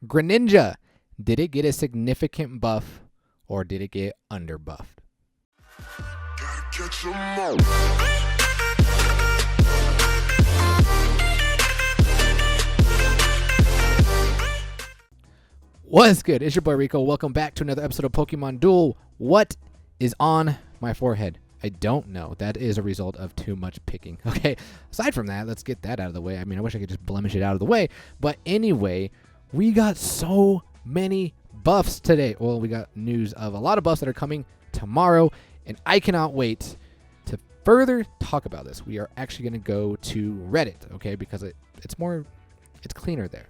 Greninja, did it get a significant buff or did it get underbuffed? What's good? It's your boy Rico. Welcome back to another episode of Pokemon Duel. What is on my forehead? I don't know. That is a result of too much picking. Okay, aside from that, let's get that out of the way. I mean, I wish I could just blemish it out of the way. But anyway, we got so many buffs today. Well, we got news of a lot of buffs that are coming tomorrow, and I cannot wait to further talk about this. We are actually going to go to Reddit, okay, because it's cleaner there.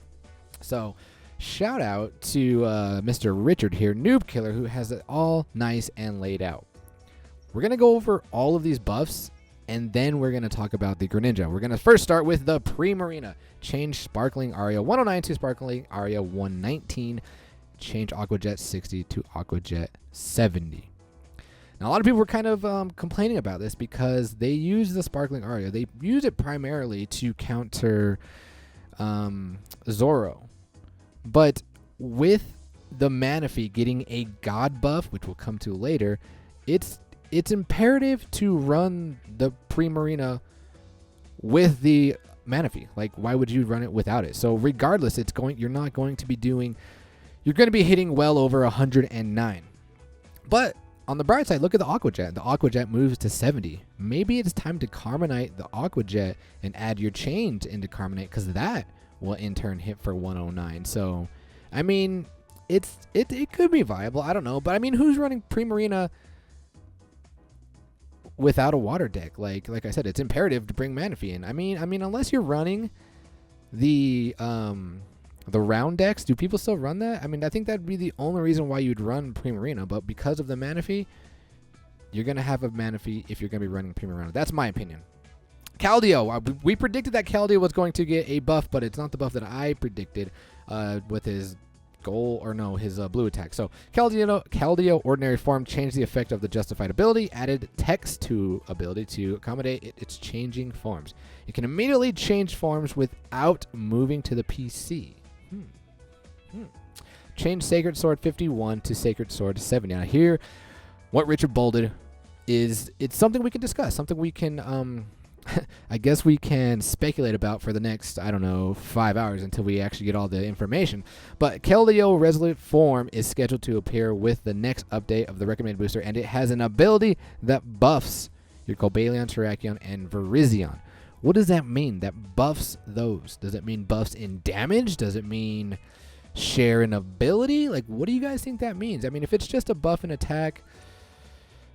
So shout out to Mr. Richard here, Noob Killer, who has it all nice and laid out. We're going to go over all of these buffs, and then we're going to talk about the Greninja. We're going to first start with the Primarina. Change Sparkling Aria 109 to Sparkling Aria 119. Change Aqua Jet 60 to Aqua Jet 70. Now, a lot of people were kind of complaining about this because they use the Sparkling Aria. They use it primarily to counter Zoro. But with the Manaphy getting a God buff, which we'll come to later, it's imperative to run the Primarina with the Manaphy. Like, why would you run it without it? So regardless, you're not going to be doing, you're going to be hitting well over 109. But on the bright side, look at the Aqua Jet. The Aqua Jet moves to 70. Maybe it's time to Carbonite the Aqua Jet and add your change into Carbonite, because that will in turn hit for 109. So, I mean, it could be viable. I don't know. But, I mean, who's running Primarina without a water deck? Like I said, it's imperative to bring Manaphy in. I mean, unless you're running the round decks, do people still run that? I mean, I think that'd be the only reason why you'd run Primarina. But because of the Manaphy, you're going to have a Manaphy if you're going to be running Primarina. That's my opinion. Keldeo, we predicted that Keldeo was going to get a buff, but it's not the buff that I predicted with his his blue attack. So Keldeo Ordinary Form changed the effect of the justified ability, added text to ability to accommodate its changing forms. It can immediately change forms without moving to the PC. Change Sacred Sword 51 to Sacred Sword 70. Now here, what Richard bolded it's something we can discuss, something we can I guess we can speculate about for the next, 5 hours until we actually get all the information. But Keldeo Resolute Form is scheduled to appear with the next update of the recommended booster, and it has an ability that buffs your Cobalion, Terrakion, and Virizion. What does that mean? That buffs those? Does it mean buffs in damage? Does it mean share in ability? Like, what do you guys think that means? I mean, if it's just a buff in attack,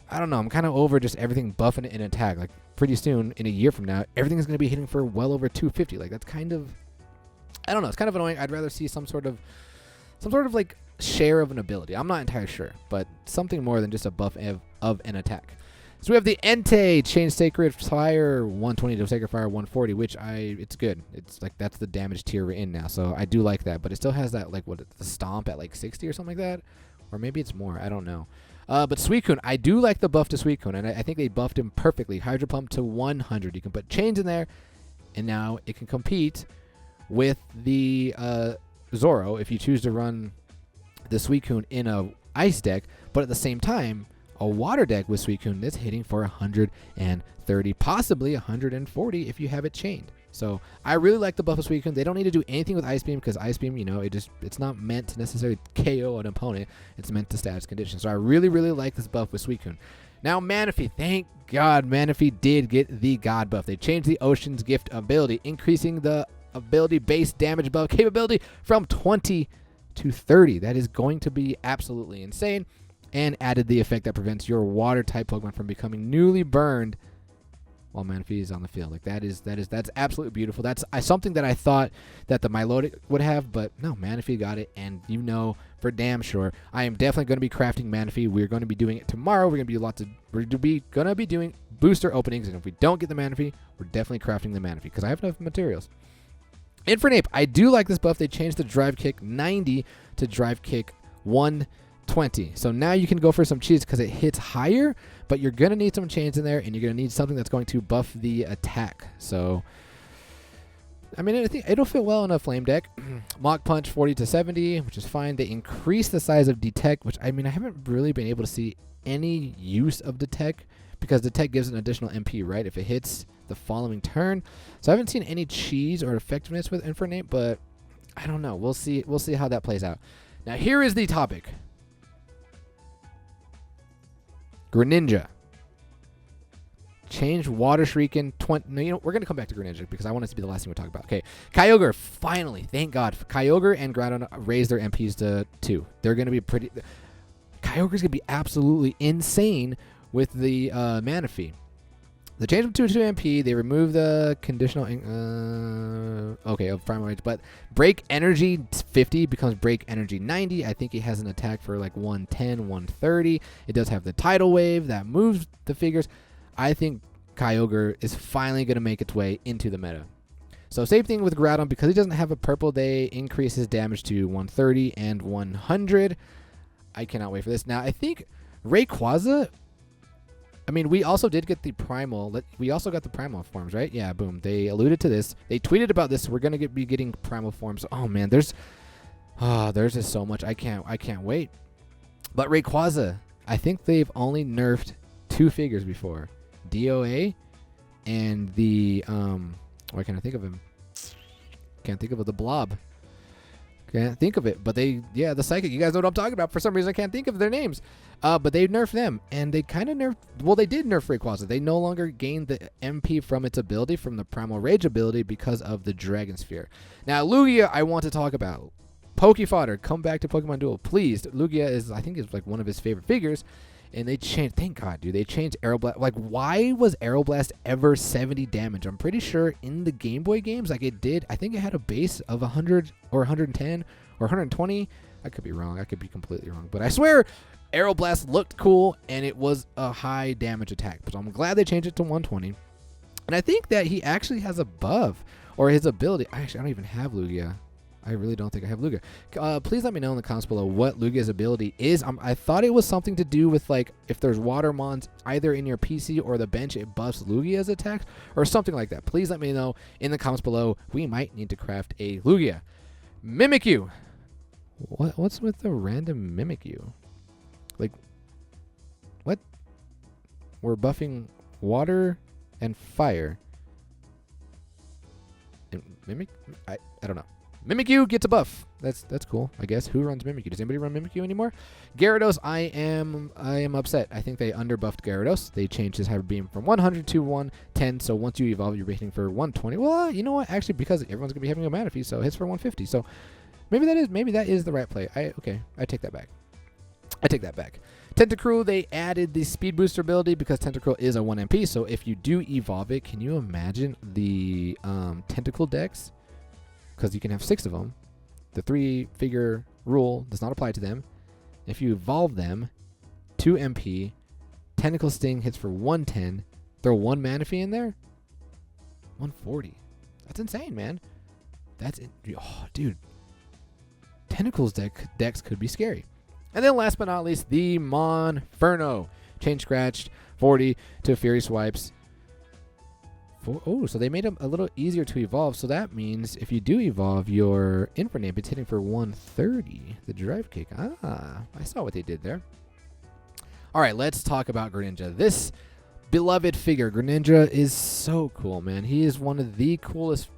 I don't know. I'm kind of over just everything buffing in attack. Like, pretty soon, in a year from now, everything's going to be hitting for well over 250. Like, that's kind of, I don't know. It's kind of annoying. I'd rather see some sort of like share of an ability. I'm not entirely sure, but something more than just a buff of an attack. So we have the Entei change Sacred Fire 120 to Sacred Fire 140, which it's good. It's like that's the damage tier we're in now, so I do like that. But it still has that the stomp at like 60 or something like that, or maybe it's more. I don't know. But Suicune, I do like the buff to Suicune, and I think they buffed him perfectly. Hydro Pump to 100. You can put chains in there, and now it can compete with the Zoro if you choose to run the Suicune in a ice deck, but at the same time, a water deck with Suicune that's hitting for 130, possibly 140 if you have it chained. So I really like the buff of Suicune. They don't need to do anything with Ice Beam because Ice Beam, it's not meant to necessarily KO an opponent. It's meant to status condition. So I really, really like this buff with Suicune. Now Manaphy, thank God Manaphy did get the God buff. They changed the Ocean's Gift ability, increasing the ability base damage buff capability from 20 to 30. That is going to be absolutely insane. And added the effect that prevents your water type Pokemon from becoming newly burned while Manaphy is on the field. Like that's absolutely beautiful. That's something that I thought that the Milotic would have, but no, Manaphy got it, and for damn sure, I am definitely going to be crafting Manaphy. We're going to be doing it tomorrow. We're going to be doing booster openings, and if we don't get the Manaphy, we're definitely crafting the Manaphy because I have enough materials. Infernape, I do like this buff. They changed the Drive Kick 90 to Drive Kick 120. So now you can go for some cheese because it hits higher, but you're going to need some chains in there, and you're going to need something that's going to buff the attack. So I mean, I think it'll fit well in a flame deck. Mach Punch 40 to 70, which is fine. They increase the size of Detect, which I mean, I haven't really been able to see any use of Detect because Detect gives an additional MP, right? If it hits the following turn. So I haven't seen any cheese or effectiveness with Infernape, but I don't know. We'll see. We'll see how that plays out. Now, here is the topic. Greninja. Change Water Shrieking 20. No, you know, we're going to come back to Greninja because I want it to be the last thing we talk about. Okay. Kyogre, finally, thank God. Kyogre and Groudon raised their MPs to 2. They're going to be pretty. Kyogre's going to be absolutely insane with the mana fee. They changed them to 2 MP. They removed the conditional. Of Primal Rage. But Break Energy 50 becomes Break Energy 90. I think it has an attack for like 110, 130. It does have the Tidal Wave that moves the figures. I think Kyogre is finally going to make its way into the meta. So same thing with Groudon. Because he doesn't have a purple, they increase his damage to 130 and 100. I cannot wait for this. Now, I think Rayquaza... I mean, we also did get the Primal. We also got the Primal forms, right? Yeah, boom. They alluded to this. They tweeted about this. We're going to be getting Primal forms. Oh, man. There's just so much. I can't wait. But Rayquaza, I think they've only nerfed 2 figures before. DOA and the why can't I think of him? Can't think of the Blob. Can't think of it. But the Psychic. You guys know what I'm talking about. For some reason, I can't think of their names. But they nerfed them, and they kind of nerfed. Well, they did nerf Rayquaza. They no longer gained the MP from its ability, from the Primal Rage ability, because of the Dragon Sphere. Now, Lugia, I want to talk about. Pokefodder, come back to Pokemon Duel, please. Lugia is, I think, is like one of his favorite figures. And they changed, thank God, dude. They changed Aeroblast. Like, why was Aeroblast ever 70 damage? I'm pretty sure in the Game Boy games, like it did, I think it had a base of 100 or 110 or 120. I could be wrong. I could be completely wrong. But I swear, Aeroblast looked cool, and it was a high damage attack. But I'm glad they changed it to 120. And I think that he actually has a buff, or his ability. Actually, I don't even have Lugia. I really don't think I have Lugia. Please let me know in the comments below what Lugia's ability is. I thought it was something to do with, like, if there's water mons either in your PC or the bench, it buffs Lugia's attacks or something like that. Please let me know in the comments below. We might need to craft a Lugia. Mimikyu. What's with the random Mimikyu? Like, what? We're buffing water and fire. And I don't know. Mimikyu gets a buff. That's cool, I guess. Who runs Mimikyu? Does anybody run Mimikyu anymore? Gyarados, I am upset. I think they underbuffed Gyarados. They changed his Hyper Beam from 100 to 110. So once you evolve, you're hitting for 120. Well, you know what? Actually, because everyone's gonna be having a mana fee, so it hits for 150. So maybe that is the right play. I take that back. Tentacruel, they added the Speed Booster ability because Tentacruel is a 1 MP. So if you do evolve it, can you imagine the Tentacle decks? Because you can have 6 of them. The 3-figure rule does not apply to them. If you evolve them, 2 MP, Tentacle Sting hits for 110. Throw 1 mana fee in there, 140. That's insane, man. Dude. Tentacles decks could be scary. And then last but not least, the Monferno. Change Scratched 40 to Fury Swipes. So they made them a little easier to evolve. So that means if you do evolve your Infernape, it's hitting for 130. The Drive Kick. I saw what they did there. All right, let's talk about Greninja. This beloved figure, Greninja, is so cool, man. He is one of the coolest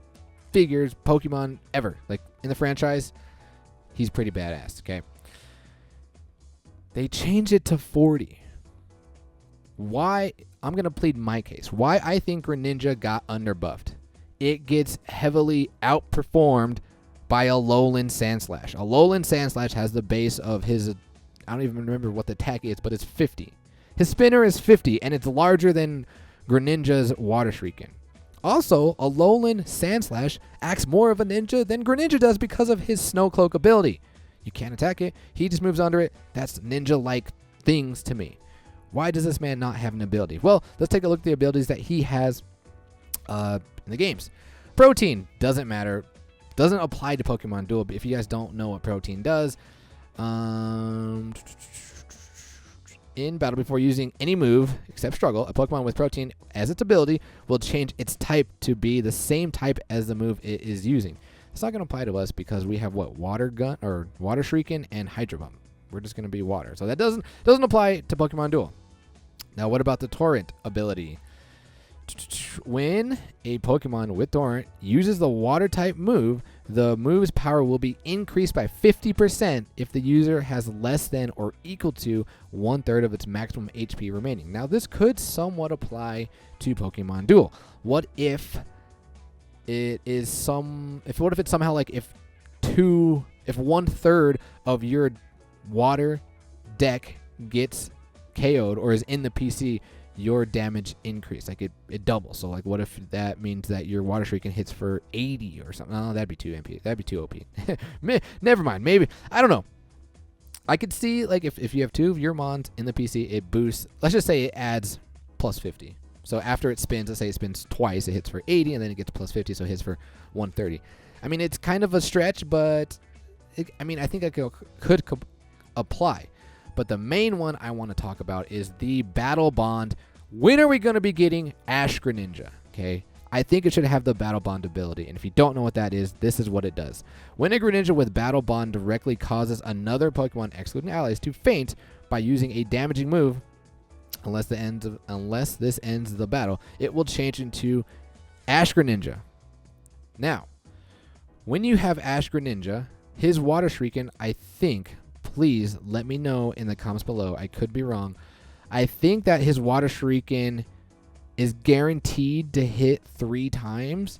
figures, Pokemon ever. Like, in the franchise, he's pretty badass, okay? They changed it to 40. Why? I'm going to plead my case. Why I think Greninja got underbuffed. It gets heavily outperformed by a Alolan Sandslash. Alolan Sandslash has the base of his, I don't even remember what the attack is, but it's 50. His spinner is 50, and it's larger than Greninja's Water Shrieking. Also, Alolan Sandslash acts more of a ninja than Greninja does because of his Snow Cloak ability. You can't attack it. He just moves under it. That's ninja-like things to me. Why does this man not have an ability? Well, let's take a look at the abilities that he has in the games. Protein doesn't matter. Doesn't apply to Pokemon Duel. But if you guys don't know what Protein does, in battle before using any move except struggle, a Pokemon with protein as its ability will change its type to be the same type as the move it is using. It's not going to apply to us because we have what? Water Gun or Water Shrieking and Hydro Pump. We're just going to be water. So that doesn't apply to Pokemon Duel. Now what about the Torrent ability? When a Pokemon with Torrent uses the water type move, the move's power will be increased by 50% if the user has less than or equal to 1/3 of its maximum HP remaining. Now this could somewhat apply to Pokemon Duel. What if it is what if it's somehow like if 1/3 of your water deck gets KO'd or is in the PC, your damage increase, like it doubles. So like what if that means that your Water Shrieking hits for 80 or something? No, that'd be too MP. That'd be too OP. Never mind. Maybe, I don't know. I could see like if you have 2 of your mons in the PC, it boosts, let's just say it adds plus 50. So after it spins, let's say it spins twice, it hits for 80 and then it gets plus 50, so it hits for 130. I mean, it's kind of a stretch, but I think it could apply. But the main one I want to talk about is the Battle Bond. When are we going to be getting Ash Greninja? Okay, I think it should have the Battle Bond ability. And if you don't know what that is, this is what it does. When a Greninja with Battle Bond directly causes another Pokemon, excluding allies, to faint by using a damaging move, unless this ends the battle, it will change into Ash Greninja. Now, when you have Ash Greninja, his Water Shrieking, I think, please let me know in the comments below. I could be wrong. I think that his Water Shrieking is guaranteed to hit 3 times.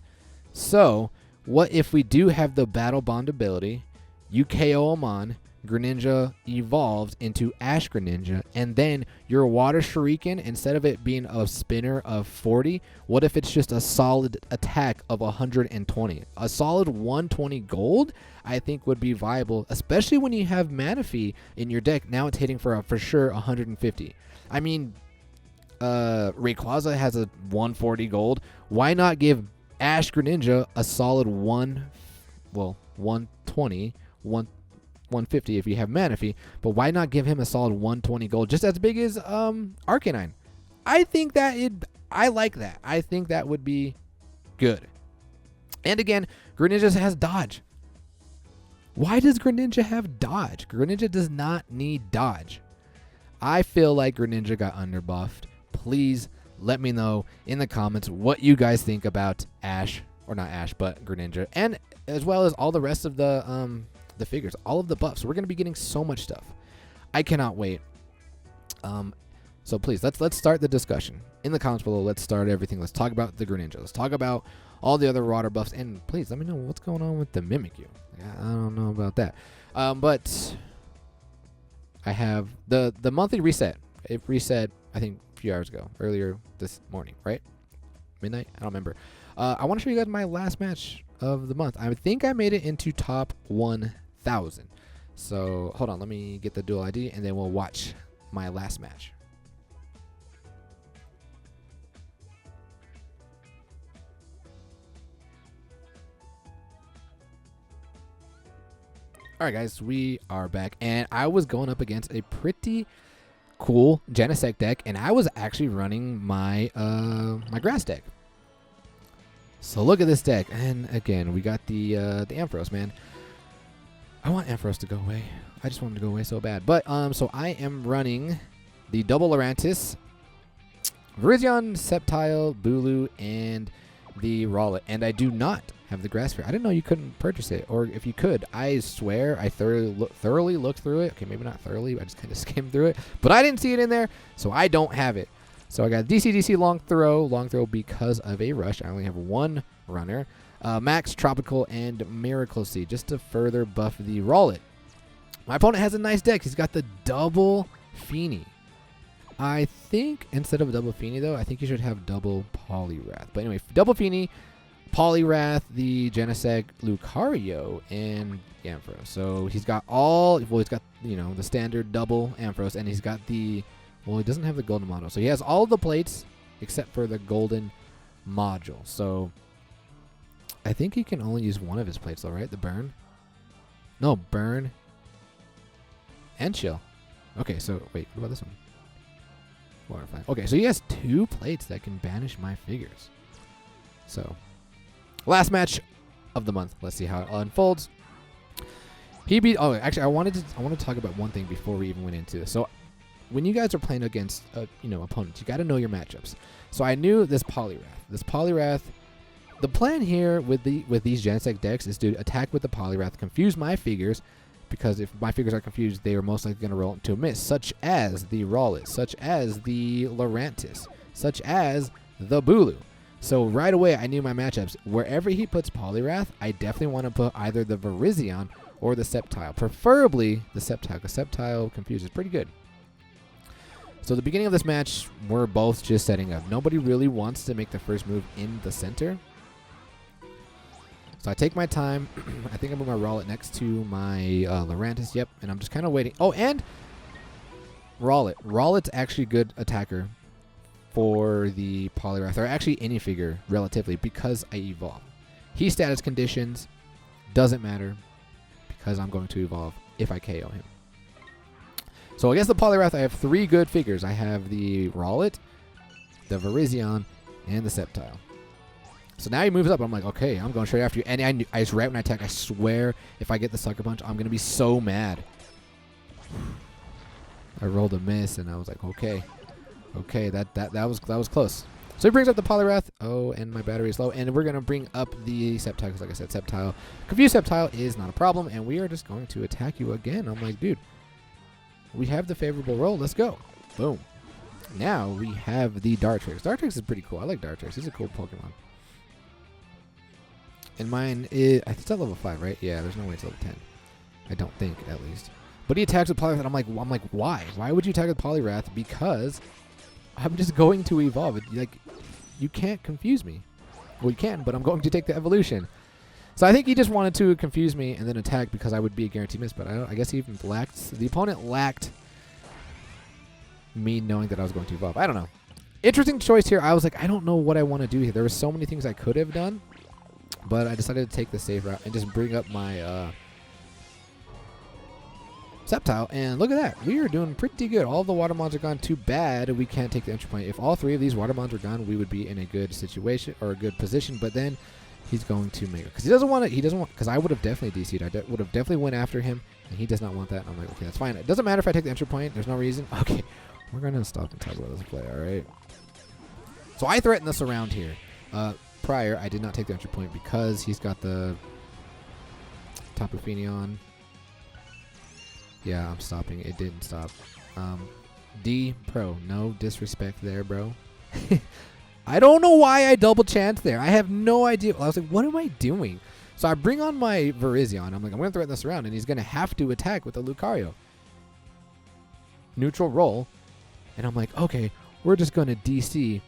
So, what if we do have the Battle Bond ability, you KO him on, Greninja evolves into Ash Greninja, and then your Water Shrieking, instead of it being a spinner of 40, what if it's just a solid attack of 120? A solid 120 gold, I think, would be viable, especially when you have Manaphy in your deck. Now it's hitting for sure 150. I mean, Rayquaza has a 140 gold. Why not give Ash Greninja a solid 120, 150 if you have Manaphy, but why not give him a solid 120 gold, just as big as Arcanine? I think that I like that. I think that would be good. And again, Greninja has dodge. Why does Greninja have dodge? Greninja does not need dodge. I feel like Greninja got underbuffed. Please let me know in the comments what you guys think about Ash, or not Ash, but Greninja, and as well as all the rest of the figures, all of the buffs. We're going to be getting so much stuff. I cannot wait. So please, let's start the discussion in the comments below. Let's start everything. Let's talk about the Greninja. Let's talk about all the other water buffs, and please let me know what's going on with the Mimikyu. I don't know about that. But I have the monthly reset. It reset, I think, a few hours ago, earlier this morning, right? Midnight? I don't remember. I want to show you guys my last match of the month. I think I made it into top 1,000. So hold on, let me get the dual ID and then we'll watch my last match. Alright guys, we are back, and I was going up against a pretty cool Genesect deck, and I was actually running my my grass deck. So look at this deck, and again we got the Ampharos, man. I want Ampharos to go away. I just want him to go away so bad. But so I am running the double Lurantis, Virizion, Sceptile, Bulu, and the Rowlet, and I do not have the Grass Sphere. I didn't know you couldn't purchase it, or if you could, I swear I thoroughly looked through it. Okay, maybe not thoroughly, I just kind of skimmed through it, but I didn't see it in there, so I don't have it. So I got DC long throw because of a rush. I only have one runner. Max, Tropical, and Miracle Seed, just to further buff the Rowlet. My opponent has a nice deck. He's got the double Feeny. I think instead of double Feeny, though, I think you should have double Poliwrath. But anyway, double Feeny, Poliwrath, the Genesect, Lucario, and Ampharos. So he's got he's got, you know, the standard double Ampharos, and he's got the, well, he doesn't have the golden model. So he has all the plates except for the golden module. So I think he can only use one of his plates, though, right? The burn? No, burn and chill. Okay, so wait, what about this one? Okay, so he has 2 plates that can banish my figures. So, last match of the month. Let's see how it unfolds. He beat. Oh, actually, I wanted to talk about one thing before we even went into this. So, when you guys are playing against opponents, you got to know your matchups. So I knew this Poliwrath. The plan here with these Genesect decks is to attack with the Poliwrath, confuse my figures, because if my figures are confused, they are most likely going to roll into a miss, such as the Rowlet, such as the Lurantis, such as the Bulu. So right away, I knew my matchups. Wherever he puts Poliwrath, I definitely want to put either the Virizion or the Sceptile. Preferably the Sceptile, because Sceptile confuses pretty good. So the beginning of this match, we're both just setting up. Nobody really wants to make the first move in the center. So I take my time. I think I put my Rowlet next to my Lurantis. Yep, and I'm just kind of waiting. Oh, and Rowlet. Rowlet's actually a good attacker for the Poliwrath, or actually any figure relatively, because I evolve. He status conditions doesn't matter because I'm going to evolve if I KO him. So against the Poliwrath, I have 3 good figures. I have the Rowlet, the Virizion, and the Sceptile. So now he moves up. I'm like, okay, I'm going straight after you. And I just right when I attack, I swear if I get the Sucker Punch, I'm going to be so mad. I rolled a miss, and I was like, okay, that was close. So he brings up the Poliwrath. Oh, and my battery is low. And we're going to bring up the Sceptile, because like I said, Sceptile. Confused Sceptile is not a problem, and we are just going to attack you again. I'm like, dude, we have the favorable roll. Let's go. Boom. Now we have the Dartrix. Dartrix is pretty cool. I like Dartrix. He's a cool Pokemon. And mine is, I think it's at level 5, right? Yeah, there's no way it's level 10. I don't think, at least. But he attacks with Poliwrath, and I'm like, why? Why would you attack with Poliwrath? Because I'm just going to evolve. Like, you can't confuse me. Well, you can, but I'm going to take the evolution. So I think he just wanted to confuse me and then attack because I would be a guaranteed miss. But I guess he even the opponent lacked me knowing that I was going to evolve. I don't know. Interesting choice here. I was like, I don't know what I want to do here. There were so many things I could have done. But I decided to take the safe route and just bring up my Sceptile. And look at that. We are doing pretty good. All the Water Mons are gone. Too bad we can't take the entry point. If all 3 of these Water Mons were gone, we would be in a good situation or a good position. But then he's going to make it. Because he doesn't want it. Because I would have definitely DC'd. I would have definitely went after him. And he does not want that. And I'm like, okay, that's fine. It doesn't matter if I take the entry point. There's no reason. Okay. We're going to stop and talk about this play. All right. So I threaten this around here. Prior, I did not take the entry point because he's got the Tapu Fini on. Yeah, I'm stopping. It didn't stop. D Pro, no disrespect there, bro. I don't know why I double chanced there. I have no idea. I was like, what am I doing? So I bring on my Virizion. I'm like, I'm going to threaten this around, and he's going to have to attack with the Lucario. Neutral roll. And I'm like, okay, we're just going to DC.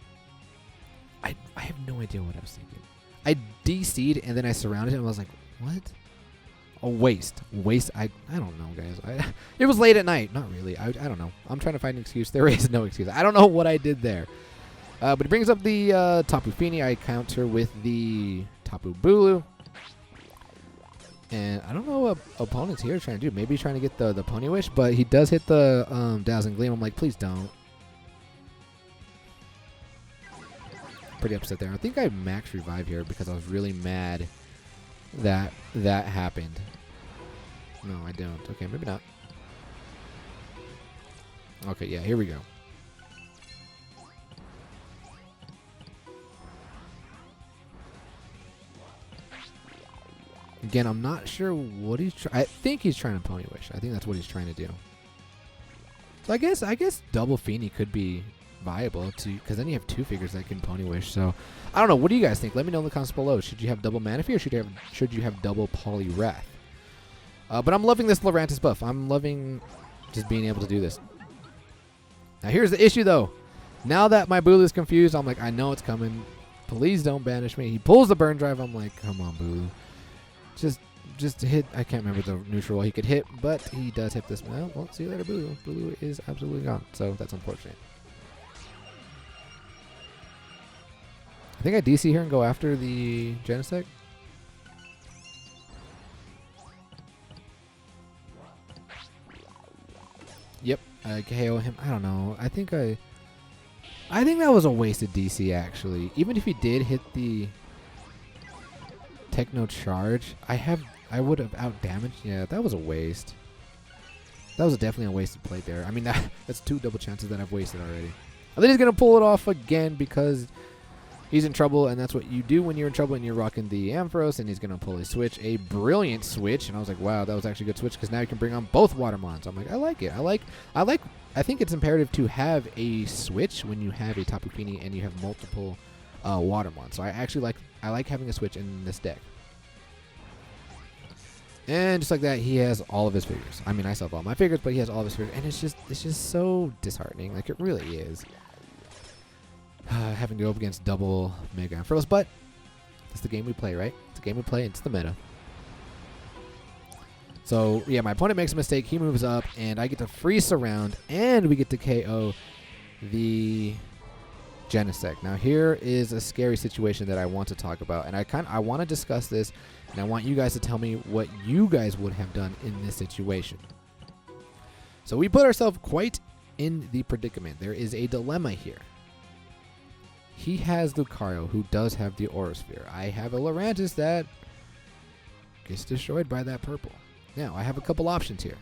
I have no idea what I was thinking. I DC'd and then I surrounded him. I was like, what? A waste. I don't know, guys. It was late at night. Not really. I don't know. I'm trying to find an excuse. There is no excuse. I don't know what I did there. But he brings up the Tapu Fini. I counter with the Tapu Bulu. And I don't know what opponent's here trying to do. Maybe he's trying to get the Pony Wish, but he does hit the Dazzling Gleam. I'm like, please don't. Pretty upset there. I think I max revive here because I was really mad that that happened. No, I don't. Okay, maybe not. Okay, yeah, here we go. Again, I'm not sure what he's trying. I think he's trying to Pony Wish. I think that's what he's trying to do. So I guess double Fini could be viable because then you have 2 figures that can Pony Wish. So I don't know. What do you guys think? Let me know in the comments below. Should you have double Manaphy or should you have double Poliwrath? But I'm loving this Lurantis buff. I'm loving just being able to do this. Now here's the issue though. Now that my Bulu is confused, I'm like, I know it's coming. Please don't banish me. He pulls the Burn Drive. I'm like, come on, Bulu. Just hit. I can't remember the neutral he could hit, but he does hit this. Well, see you later, Bulu. Bulu is absolutely gone. So that's unfortunate. I think I DC here and go after the Genesect. Yep, I KO him. I don't know. I think I I think that was a wasted DC, actually. Even if he did hit the Techno Charge, I would have out-damaged. Yeah, that was a waste. That was definitely a wasted play there. I mean, that's 2 double chances that I've wasted already. I think he's going to pull it off again because he's in trouble, and that's what you do when you're in trouble and you're rocking the Ampharos, and he's going to pull a switch, a brilliant switch. And I was like, wow, that was actually a good switch because now you can bring on both Watermons. I'm like, I like it. I think it's imperative to have a switch when you have a Tapu Fini and you have multiple Watermons. So I like having a switch in this deck. And just like that, he has all of his figures. I mean, I still have all my figures, but he has all of his figures, and it's just so disheartening. Like, it really is. Having to go up against double Mega Ampharos, but it's the game we play, right? It's the game we play, it's the meta. So, yeah, my opponent makes a mistake, he moves up, and I get to free surround, and we get to KO the Genesect. Now, here is a scary situation that I want to talk about, and I want to discuss this, and I want you guys to tell me what you guys would have done in this situation. So we put ourselves quite in the predicament. There is a dilemma here. He has Lucario, who does have the Aura Sphere. I have a Lurantis that gets destroyed by that purple. Now, I have a couple options here.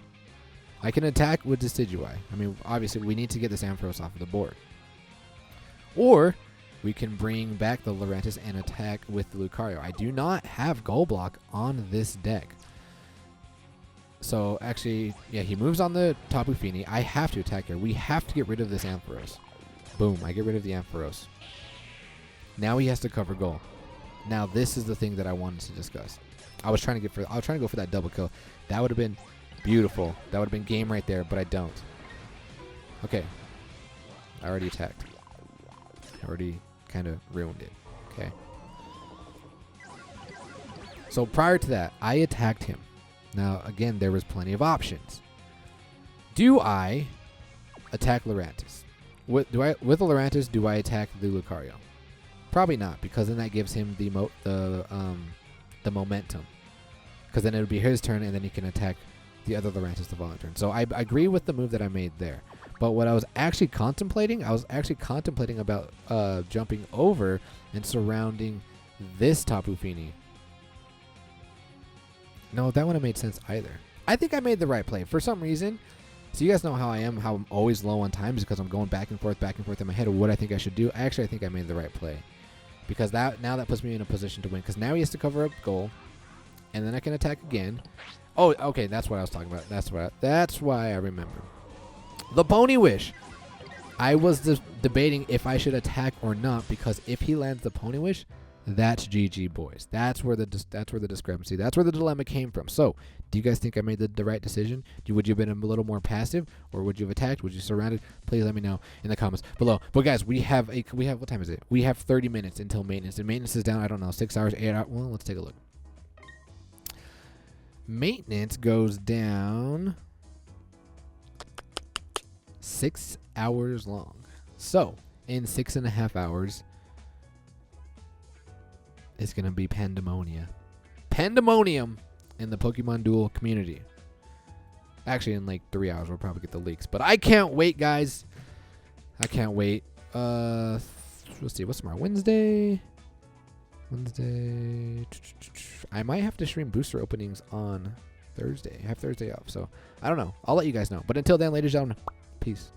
I can attack with Decidueye. I mean, obviously, we need to get this Ampharos off of the board. Or we can bring back the Lurantis and attack with the Lucario. I do not have Gold Block on this deck. So, actually, yeah, he moves on the Tapu Fini. I have to attack here. We have to get rid of this Ampharos. Boom, I get rid of the Ampharos. Now he has to cover goal. Now this is the thing that I wanted to discuss. I was trying to go for that double kill. That would have been beautiful. That would have been game right there, but I don't. Okay. I already attacked. I already kind of ruined it. Okay. So prior to that, I attacked him. Now again, there was plenty of options. Do I attack Lurantis? With the Lurantis, do I attack the Lucario? Probably not, because then that gives him the momentum. Because then it would be his turn, and then he can attack the other Lurantis the following turn. So I agree with the move that I made there. But what I was actually contemplating, about jumping over and surrounding this Tapu Fini. No, that wouldn't have made sense either. I think I made the right play. For some reason, so you guys know how I am, how I'm always low on time, is because I'm going back and forth in my head of what I think I should do. I think I made the right play. Because now that puts me in a position to win. Because now he has to cover up goal. And then I can attack again. Oh, okay, that's what I was talking about. That's why I remember. The Pony Wish. I was debating if I should attack or not, because if he lands the Pony Wish, that's GG, boys. That's where the discrepancy, that's where the dilemma came from. So, do you guys think I made the right decision? Would you have been a little more passive, or would you have attacked? Would you surrounded? Please let me know in the comments below. But guys, we have what time is it? We have 30 minutes until maintenance, and maintenance is down. I don't know, 6 hours, 8 hours. Well, let's take a look. Maintenance goes down 6 hours long. So, in 6.5 hours, it's going to be pandemonium in the Pokemon Duel community. Actually, in like 3 hours, we'll probably get the leaks. But I can't wait, guys. I can't wait. Let's see. What's tomorrow? Wednesday. I might have to stream booster openings on Thursday. I have Thursday off, so I don't know. I'll let you guys know. But until then, ladies and gentlemen, peace.